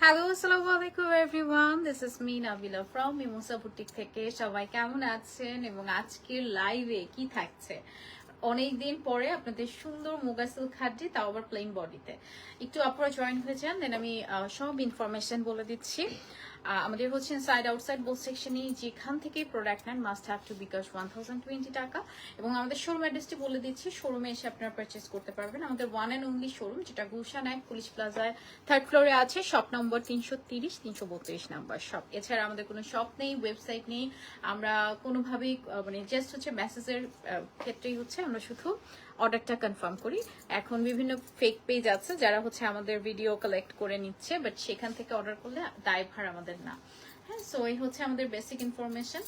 Hello আসসালামু আলাইকুম everyone, this is me Nabila from mimosa boutique থেকে। সবাই কেমন আছেন এবং আজকের লাইভে কি থাকছে? অনেকদিন পরে আপনাদের সুন্দর মুগা সিল্ক খাড্ডি, তাও আবার প্লেন বডিতে। একটু আপনারা জয়েন হয়ে যান, দেন আমি সব ইনফরমেশন বলে দিচ্ছি। আমাদের হচ্ছে ইনসাইড আউটসাইড বোথ সেকশনে যেখান থেকে প্রোডাক্ট নেন মাস্ট হ্যাভ টু বিকাশ 1020 টাকা। এবং আমাদের শোরুম অ্যাড্রেসটি বলে দিচ্ছি, শোরুমে এসে আপনারা পারচেস করতে পারবেন। আমাদের ওয়ান অ্যান্ড অনলি শোরুম, যেটা গুলশান এক পুলিশ প্লাজায় 3rd ফ্লোরে আছে, শপ নম্বর 330 332 নাম্বার শপ। এছাড়া আমাদের কোনো শপ নেই, ওয়েবসাইট নেই। আমরা কোনোভাবেই মানে জাস্ট হচ্ছে মেসেজের ক্ষেত্রেই হচ্ছে আমরা শুধু অর্ডারটা কনফার্ম করি। এখন বিভিন্ন ফেক পেজ আছে যারা হচ্ছে আমাদের ভিডিও কালেক্ট করে নিচ্ছে, বাট সেখান থেকে অর্ডার করলে দায়ভার আমাদের না। হ্যাঁ, সো এই হচ্ছে আমাদের বেসিক ইনফরমেশন।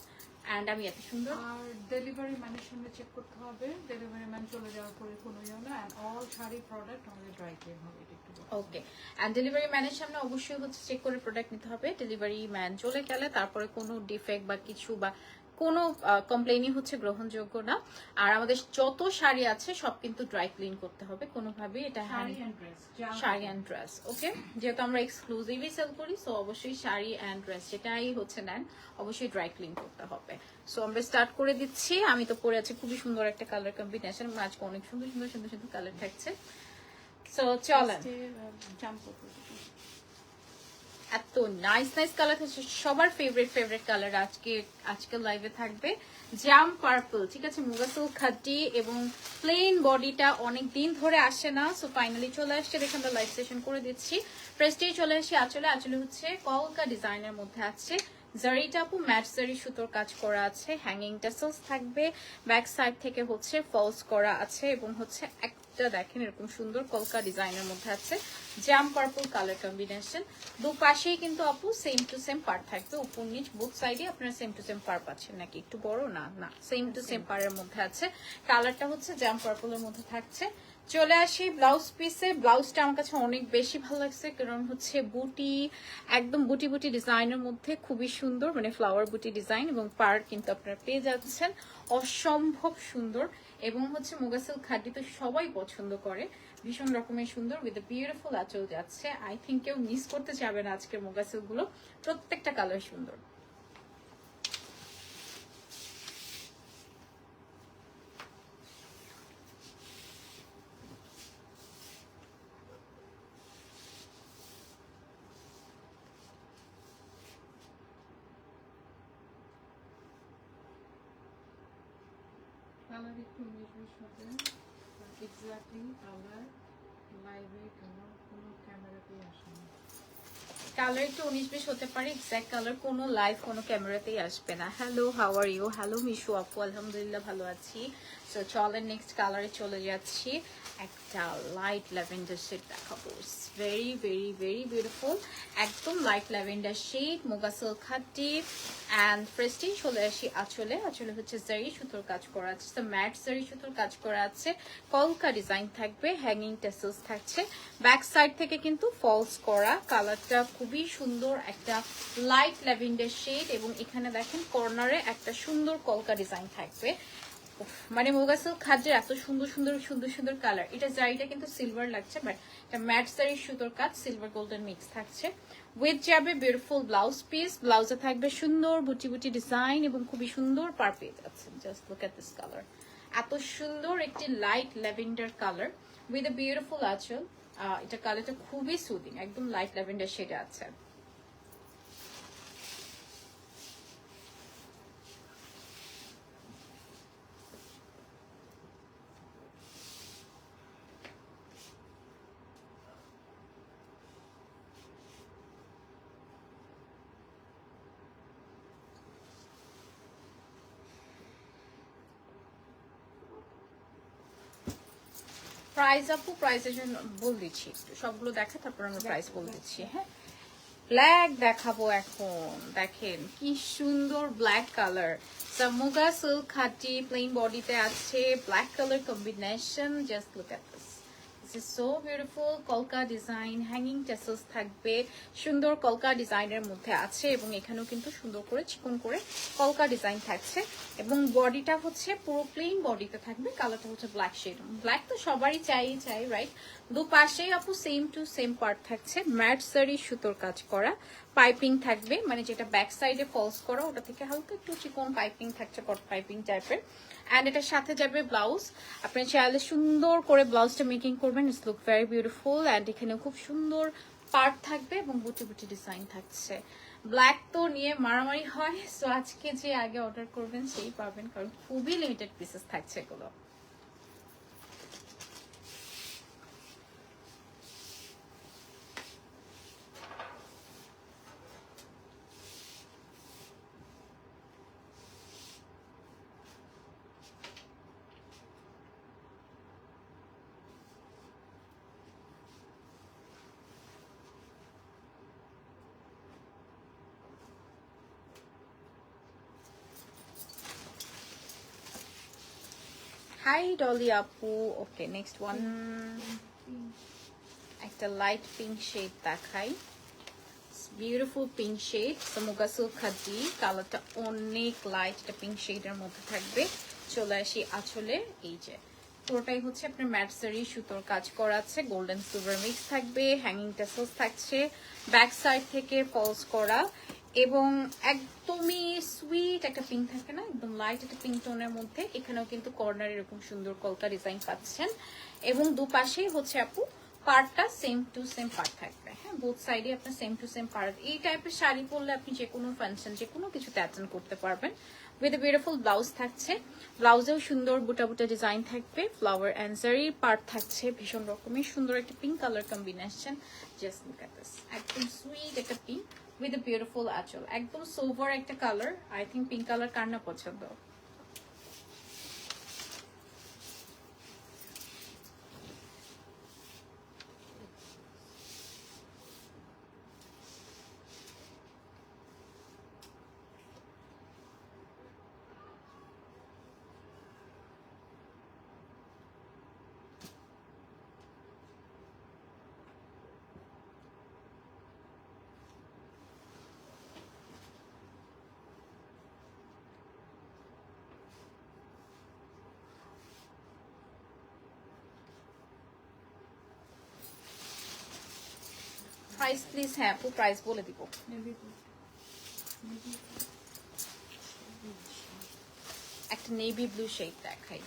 অ্যান্ড আমি এত সুন্দর আর ডেলিভারি ম্যানের সঙ্গে চেক করতে হবে, ডেলিভারি ম্যান চলে যাওয়ার পরে কোনো ইয়ে না। অ্যান্ড অল শাড়ি প্রোডাক্ট আমাদের ড্রাই ক্লিন হবে, এটা একটু ওকে। অ্যান্ড ডেলিভারি ম্যানের সামনে অবশ্যই হচ্ছে চেক করে প্রোডাক্ট নিতে হবে। ডেলিভারি ম্যান চলে গেলে তারপরে কোনো ডিফেক্ট বা কিছু বা কোনো কমপ্লেনই হচ্ছে গ্রহণযোগ্য না। আর আমাদের যত শাড়ি আছে সব কিন্তু ড্রাই ক্লিন করতে হবে কোনোভাবেই। এটা sari and dress, sari and dress, okay. যেহেতু আমরা এক্সক্লুসিভলি সেল করি, সো অবশ্যই শাড়ি অ্যান্ড ড্রেস যেটাই হচ্ছে নেন অবশ্যই ড্রাই ক্লিন করতে হবে। সো আমরা স্টার্ট করে দিচ্ছি। আমি তো পরে আছি খুবই সুন্দর একটা কালার কম্বিনেশন, আজকে অনেক সুন্দর সুন্দর সুন্দর সুন্দর কালার থাকছে। সো চলেন, এত নাইস নাইস কালার থাকছে, সবার ফেভারিট কালার আজকে লাইভে থাকবে জাম পার্পল। ঠিক আছে, মুগা সিল্ক খাড্ডি এবং প্লেন বডিটা অনেক দিন ধরে আসে না, সো ফাইনালি চলে আসছে। দেখে আমরা লাইভ সেশন করে দিচ্ছি। প্রেস্টেই চলে আসি। আঁচলে হচ্ছে কলকা ডিজাইনের মধ্যে আছে জারিটা আপু ম্যাট জারি সুতোর কাজ করা আছে, হ্যাঙ্গিং টাসেলস থাকবে, ব্যাক সাইড থেকে হচ্ছে ফলস করা আছে এবং হচ্ছে একটা দেখেন এরকম সুন্দর কলকা ডিজাইনের মধ্যে আছে জাম পার্পল কালার কম্বিনেশন। দুপাশেই কিন্তু আপু সেম টু সেম পার থাকবে, উপর নিচ বুথ সাইডে আপনারা সেম টু সেম পার পাচ্ছেন। নাকি একটু বড়? না না, সেম টু সেম পারের মধ্যে আছে। কালারটা হচ্ছে জাম পার্পলের মধ্যে থাকছে। চলে আসি ব্লাউজ পিসে। ব্লাউজটা আমার কাছে অনেক বেশি ভালো লাগছে, কারণ হচ্ছে বুটি, একদম বুটি বুটি ডিজাইনের মধ্যে খুবই সুন্দর, মানে ফ্লাওয়ার বুটি ডিজাইন এবং পার কিন্তু আপনারা পেয়ে যাচ্ছেন অসম্ভব সুন্দর। এবং হচ্ছে মুগা সিল্ক খাড্ডি তো সবাই পছন্দ করে, ভীষণ রকমের সুন্দর উইথ বিউটিফুল আঁচল যাচ্ছে। আই থিঙ্ক কেউ মিস করতে যাবে না আজকের মুগা সিল্ক গুলো, প্রত্যেকটা কালার সুন্দর। কালার একটু মিশমিশ হবে, এক্স্যাক্টলি কালার লাইভে কালার কোনো ক্যামেরাতেই আসে না। কালার একটু 19-20 হতে পারে, এক্সাক্ট কালার কোনো লাইভ কোনো ক্যামেরাতেই আসবে না। Hello, how are you? Hello Mishu আপু, আলহামদুলিল্লাহ ভালো আছি। সো চলেন নেক্সট কালারে চলে যাচ্ছি। একটা লাইট ল্যাভেন্ডার শেড দেখাবো, ভেরি ভেরি ভেরি বিউটিফুল, একদম light lavender shade, Muga silk khaddi and prestige. চলে আসি আঁচলে হচ্ছে জারি সুতোর কাজ করা আছে, ম্যাট জারি সুতোর কাজ করা আছে, কলকা ডিজাইন থাকবে, হ্যাঙ্গিং টেসেলস থাকছে, ব্যাক সাইড থেকে কিন্তু ফলস করা। কালারটা খুবই সুন্দর, একটা লাইট ল্যাভেন্ডার শেড এবং এখানে দেখেন কর্নারে একটা সুন্দর কলকা ডিজাইন থাকবে। মানে মুগা সিল্ক খাদ্যের এত সুন্দর সুন্দর সুন্দর সুন্দর কালার। এটা জারিটা কিন্তু সিলভার লাগছে, বাট এটা ম্যাট জারির সুতোর কাজ, সিলভার গোল্ডেন মিক্স থাকছে। উইথ যাবে বিউটিফুল ব্লাউজ পিস, ব্লাউজে থাকবে সুন্দর বুটি বুটি ডিজাইন এবং খুবই সুন্দর পার পেয়ে যাচ্ছে। Just look at this colour, এত সুন্দর একটি light lavender colour with a beautiful আঁচল। এটা কালারটা খুবই সুদিং, একদম লাইট ল্যাভেন্ডার শেডে আছে। প্রাইস আপু, প্রাইসের জন্য বল দিচ্ছি, একটু সবগুলো দেখে তারপর আমরা প্রাইস বল দিচ্ছি। হ্যাঁ, ব্ল্যাক দেখাবো এখন। দেখেন কি সুন্দর ব্ল্যাক কালার, মুগা সিল্ক খাটি প্লেন বডিতে আছে, black colour combination. Just look at this, is so beautiful. কলকা ডিজাইন, হ্যাঙ্গিং টেসেলস থাকবে, সুন্দর কলকা ডিজাইনের মধ্যে আছে এবং এখানেও কিন্তু সুন্দর করে চিকন করে কলকা ডিজাইন থাকছে এবং বডিটা হচ্ছে পুরো প্লেন বডিতে থাকবে। কালারটা হচ্ছে ব্ল্যাক শেড, ব্ল্যাক তো সবারই চাই রাইট। দুপাশেই আপু সেম টু সেম পার্ট থাকছে, ম্যাট সারি সুতোর কাজ করা, পাইপিং থাকবে, মানে যেটা ব্যাক সাইডে ফলস করা ওটা থেকে হালকা একটু চিকন পাইপিং থাকছে, কট পাইপিং টাইপের। অ্যান্ড এটার সাথে যাবে ব্লাউজ। আপনি চাইলে সুন্দর করে ব্লাউজটা মেকিং করবেন, it's look very beautiful. And এখানে খুব সুন্দর পার্ট থাকবে এবং বুটি বুটি ডিজাইন থাকছে। ব্ল্যাক তো নিয়ে মারামারি হয়, সো আজকে যে আগে অর্ডার করবেন সেই পাবেন, কারণ খুবই লিমিটেড পিসেস থাকছে এগুলো। হাই ডলি আপু। ওকে, নেক্সট ওয়ান একটা লাইট পিঙ্ক শেড দেখাই, বিউটিফুল পিঙ্ক শেড, মুগাসুল খাদি, কালারটা অনেক লাইট, এটা পিঙ্ক শেডের মধ্যে থাকবে। চলে আসি আঁচলে, এই যে পুরোটাই হচ্ছে আপনার ম্যাট সারি সুতোর কাজ করা আছে, গোল্ডেন সিলভার মিক্স থাকবে, হ্যাঙ্গিং টেসেলস থাকছে, ব্যাক সাইড থেকে ফলস করা এবং একদমই সুইট একটা পিঙ্ক থাকে না, একদম লাইট একটা পিঙ্ক টোনের মধ্যে। এখানেও কিন্তু কর্নার এরকম সুন্দর কলকা ডিজাইন পাচ্ছেন এবং দুপাশেই হচ্ছে আপু পার্টটা সেম টু সেম পার্ট থাকবে। হ্যাঁ, বোথ সাইডে আপনার সেম টু সেম পার্ট। এই টাইপের শাড়ি পরলে আপনি যে কোনো ফাংশন, যে কোনো কিছুতে অ্যাটেন্ড করতে পারবেন। উইথ এ বিউটিফুল ব্লাউজ থাকছে, ব্লাউজেও সুন্দর বুটা বুটা ডিজাইন থাকবে, ফ্লাওয়ার অ্যান্ড জারি পার্ট থাকছে, ভীষণ রকমের সুন্দর একটা pink colour combination. Just look at this, একদম সুইট একটা পিঙ্ক উইথ এ বিউটিফুল আঁচল, একদম সোভার একটা colour. I think pink colour কার না পছন্দ। Price please. হ্যাঁ আপু, প্রাইস বলে দিব। একটা নেভি ব্লু শেড দেখাই,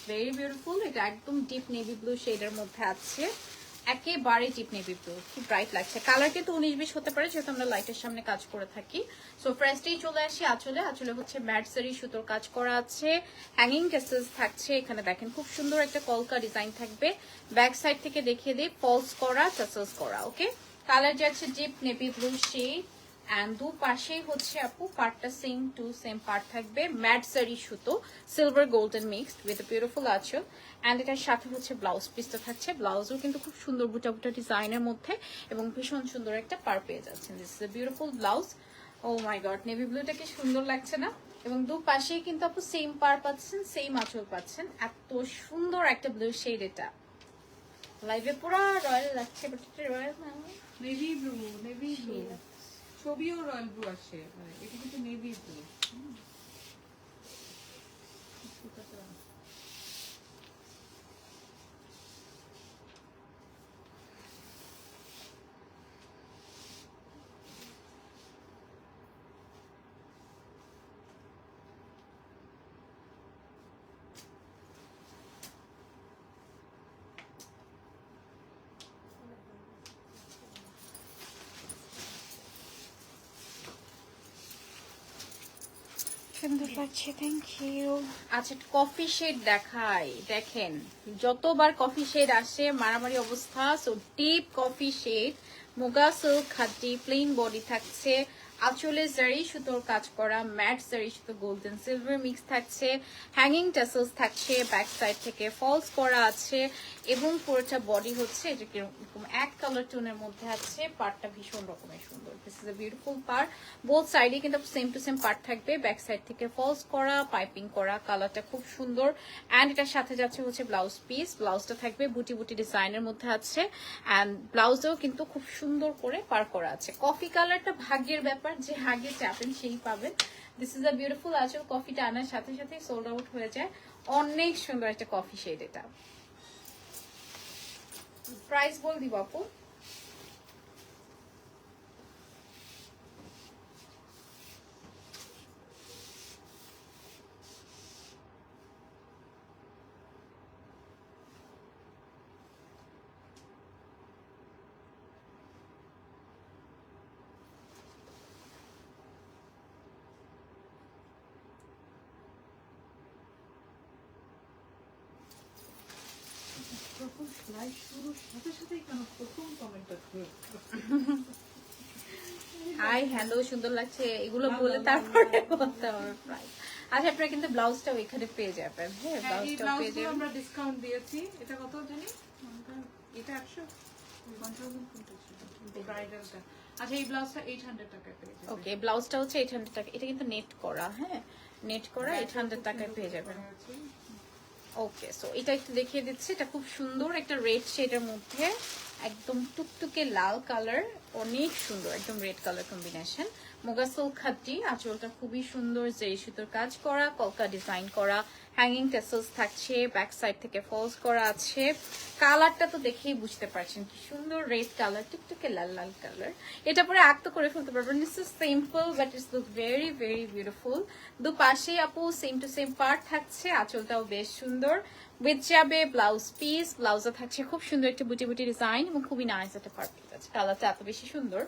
ভেরি বিউটিফুল। এটা একদম ডিপ নেভি ব্লু শেডের মধ্যে আছে, একেবারে ডিপ নেভি ব্লু, খুব ব্রাইট লাগছে। কালার কিন্তু 19-20 হতে পারে, যেহেতু আমরা লাইটের সামনে কাজ করে থাকি। সো ফার্স্টেই চলে আসি আঁচলে। আঁচলে হচ্ছে ম্যাট সারি সুতোর কাজ করা আছে, হ্যাঙ্গিং টেসেলস থাকছে। এখানে দেখেন খুব সুন্দর একটা কলকা ডিজাইন থাকবে, ব্যাক সাইড থেকে দেখিয়ে দিই, ফলস করা, টেসেলস করা। ওকে, কালার যাচ্ছে deep navy blue shade and দুপাশেই হচ্ছে আপু পার্টটা সেম টু সেম পার্ট থাকবে, ম্যাট সারি সুতো, silver golden mixed with beautiful আঁচল। অ্যান্ড এটার সাথে হচ্ছে ব্লাউজ পিসটা থাকছে, ব্লাউজও কিন্তু খুব সুন্দর বুটা বুটা ডিজাইনের মধ্যে এবং ভীষণ সুন্দর একটা পার পেয়ে যাচ্ছেন। This is a beautiful blouse. O my god, navy ব্লুটা কি সুন্দর লাগছে না? এবং দুপাশেই কিন্তু আপু সেম পার পাচ্ছেন, সেম আঁচল পাচ্ছেন। এত সুন্দর একটা ব্লু শেড, এটা লাইভে পুরো রয়্যাল লাগছে, বাট এটা রয়্যাল না, নেভি ব্লু, নেভি ব্লু ছবিও রয়্যাল ব্লু আসে, মানে এটা কিন্তু নেভি ব্লু। সুন্দর লাগছে, থ্যাংক ইউ। আচ্ছা, কফি শেড দেখাই। দেখেন যতবার কফি শেড আসে মারামারি অবস্থা। So deep coffee shade, Muga silk khadi, plain body থাকছে, আঁচলে জারি সুতোর কাজ করা, ম্যাট জারি সুতো গোল্ডেন সিলভার মিক্স থাকছে, হ্যাঙ্গিং টাসেলস থাকছে, ব্যাক সাইড থেকে ফলস করা আছে এবং পুরোটা বডি হচ্ছে এটা কিরকম এক কালার টোনের মধ্যে আছে। পার্টটা ভীষণ রকমের সুন্দর। This is a beautiful part. Both সাইডে কিন্তু সেম টু সেম পার্ট থাকবে, ব্যাক সাইড থেকে ফলস করা, পাইপিং করা, কালারটা খুব সুন্দর। অ্যান্ড এটার সাথে যাচ্ছে হচ্ছে ব্লাউজ পিস। ব্লাউজটা থাকবে বুটি বুটি ডিজাইনের মধ্যে আছে, অ্যান্ড ব্লাউজেও কিন্তু খুব সুন্দর করে পার করা আছে। কফি কালারটা ভাগ্যের ব্যাপার, যে আগে চাপেন সেই পাবেন। দিস ইজ আ বিউটিফুল আঁচল। কফিটা আনার সাথে সাথে সোল্ড আউট হয়ে যায়। অনেক সুন্দর একটা কফি শেড এটা। প্রাইস বল দিব আপু। যখন লাইভ শুরুর সাথে সাথেই কেন প্রথম কমেন্টটা হাই হ্যালো, সুন্দর লাগছে এগুলো বলে তারপরে বলতে হবে প্রাইস। আচ্ছা, আপনারা কিন্তু ব্লাউজটাও এখানে পেয়ে যাবেন। হ্যাঁ, এই ব্লাউজটাও পেয়ে ব্লাউজগুলো যাবেন। আমরা ডিসকাউন্ট দিয়েছি। এটা কত জানি? এটা 800 1000 কোনটা ছিল? ব্রাইডালটা। আচ্ছা, এই ব্লাউজটা 800 টাকায় পেয়ে যাবেন। ওকে, ব্লাউজটা হচ্ছে 800 টাকা। এটা কিন্তু নেট করা, হ্যাঁ নেট করা 800 টাকায় পেয়ে যাবেন। ওকে, সো এটা একটু দেখিয়ে দিচ্ছি। এটা খুব সুন্দর একটা রেড শেডের মধ্যে, একদম টুকটুকে লাল কালার, অনেক সুন্দর, একদম রেড কালার কম্বিনেশন। মোগাসল খাদ্রি, আঁচলটা খুবই সুন্দর, যেই সুতোর কাজ করা, কলকা ডিজাইন করা, হ্যাঙ্গিং টেসেলস থাকছে, ব্যাক সাইড থেকে ফলস করা আছে। কালারটা তো দেখেই বুঝতে পারছেন কি সুন্দর রেড কালার, টুকটুকে লাল লাল কালার। এটা পরে আক্ত করে ফেলতে পারবেন। It's simple but it's look very very beautiful. দুপাশে আপু সেম টু সেম পার্ট থাকছে, আঁচলটাও বেশ সুন্দর। উইথ যাবে ব্লাউজ পিস। ব্লাউজে থাকছে খুব সুন্দর একটা বুটি বুটি ডিজাইন এবং খুবই নাইস একটা পার্পল আছে। কালারটা এত বেশি সুন্দর।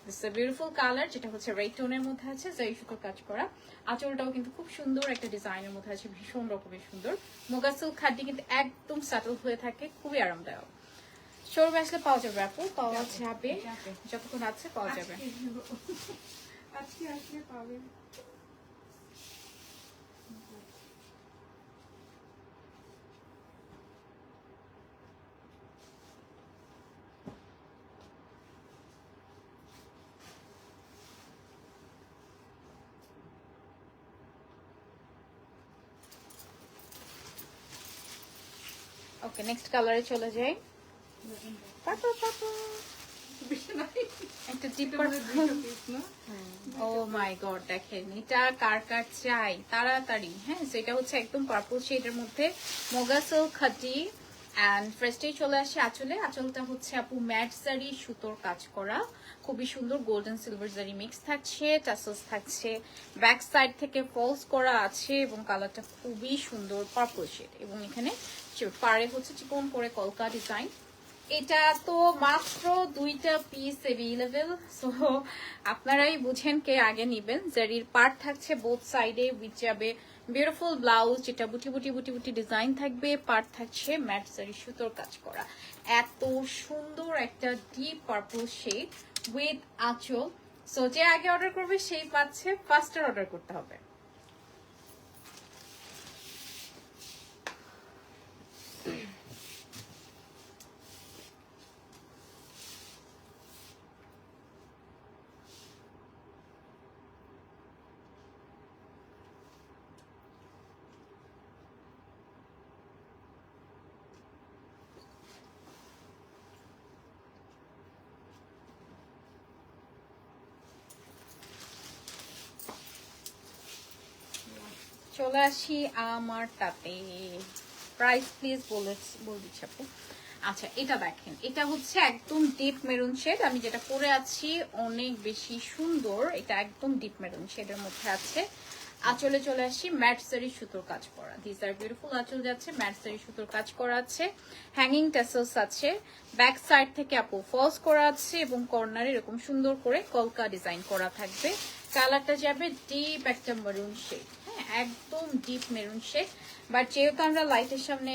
This is a beautiful colour, যেটা হচ্ছে রেড টোনের মধ্যে আছে, জরি সুতোর কাজ করা। আঁচলটাও কিন্তু খুব সুন্দর একটা ডিজাইনের মধ্যে আছে, ভীষণ রকমের সুন্দর। মোগাসল খাদ্য কিন্তু একদম সাটল হয়ে থাকে, খুবই আরামদায়ক। শোরুমে আসলে পাওয়া যাবে আপু, পাওয়া যাবে, যতক্ষণ আছে পাওয়া যাবে। আজকে আসলে পাবেন। ওকে, নেক্সট কালারে চলে যাই। পার্পল পার্পল, একটা ডিপ পার্পল। ও মাই গড, দেখেন এটা কার কার চাই তাড়াতাড়ি। হ্যাঁ, সেটা হচ্ছে একদম পার্পল শেডের মধ্যে মোগাসল খাটি অ্যান্ড ফার্স্টে চলে আসে আঁচলে। আঁচলটা হচ্ছে আপু ম্যাট জারি সুতোর কাজ করা, খুবই সুন্দর গোল্ডেন সিলভার জারি মিক্স থাকছে, টাসেলস থাকছে, ব্যাক সাইড থেকে ফলস করা আছে এবং কালারটা খুবই সুন্দর পার্পল শেড। এবং এখানে পারে হচ্ছে চিকন করে কলকা ডিজাইন। এটা তো মাত্র 2টা পিস অ্যাভেলেবেল, সো আপনারাই বুঝেন কে আগে নিবেন। জারির পার্ট থাকছে বোথ সাইডে, উইথ যাবে বিউটিফুল ব্লাউজ, যেটা বুটি বুটি বুটি বুটি ডিজাইন থাকবে। পার্ট থাকছে ম্যাট জারি সুতোর কাজ করা। এত সুন্দর একটা ডিপ পার্পল শেড উইথ আঁচল। সো যে আগে অর্ডার করবে সেই পাচ্ছে, ফার্স্টার অর্ডার করতে হবে। চলে আসি আমার তাতে। প্রাইস প্লিজ বলে দিচ্ছি আপু। আচ্ছা, এটা দেখেন, এটা হচ্ছে একদম ডিপ মেরুন শেড। আমি যেটা পরে আছি অনেক বেশি সুন্দর, এটা একদম ডিপ মেরুন শেডের মধ্যে আছে। আঁচলে চলে আসি, ম্যাট জারি সুতোর কাজ করা। দিস আর বিউটিফুল আঁচল যাচ্ছে, ম্যাট জারি সুতোর কাজ করা আছে, হ্যাঙ্গিং টেসেলস আছে, ব্যাক সাইড থেকে আপু ফলস করা আছে এবং কর্নারে এরকম সুন্দর করে কলকা ডিজাইন করা থাকবে। কালারটা যাবে ডিপ একটা মেরুন শেড, হ্যাঁ একদম ডিপ মেরুন শেড। বাট যেহেতু আমরা লাইটের সামনে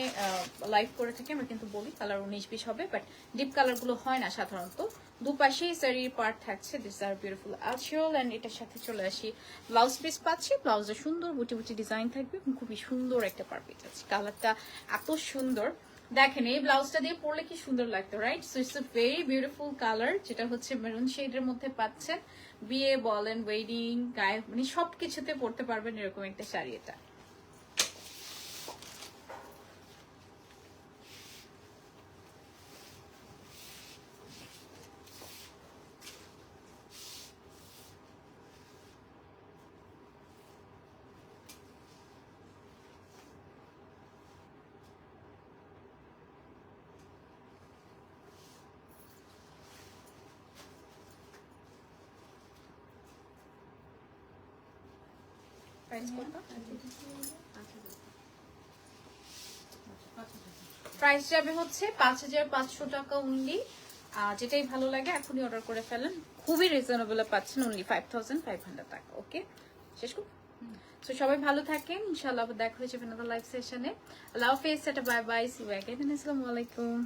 লাইভ করে থাকি, আমরা কিন্তু বলি কালার 19-20 হবে, বাট ডিপ কালার গুলো হয় না সাধারণত। দুপাশেই সারির পার্ট থাকছে। দিস আর বিউটিফুল আঁচল এন্ড এটার সাথে চলে আসি ব্লাউজ পিস পাচ্ছি। ব্লাউজে সুন্দর বুটি বুটি ডিজাইন থাকবে এবং খুবই সুন্দর একটা পার পিস আছে। কালারটা এত সুন্দর, দেখেন এই ব্লাউজটা দিয়ে পরলে কি সুন্দর লাগতো, right? So it's a very beautiful colour, যেটা হচ্ছে মেরুন শেডের মধ্যে পাচ্ছেন। বিয়ে বলেন, ওয়েডিং, গায়ে, মানে সবকিছুতে পরতে পারবেন এরকম একটা শাড়ি এটা। প্রাইস কত? প্রাইস যাবে হচ্ছে 5500 টাকা অনলি। যেটাই ভালো লাগে এখনই অর্ডার করে ফেলেন, খুবই রিজনেবল পাচ্ছেন, অনলি 5500 টাকা। ওকে, শেষ করব। সো সবাই ভালো থাকেন, ইনশাআল্লাহ দেখা হয়ে যাবে নতুন লাইভ সেশনে। আল্লাহ হাফেজ, bye bye, see you again, আসসালামু আলাইকুম।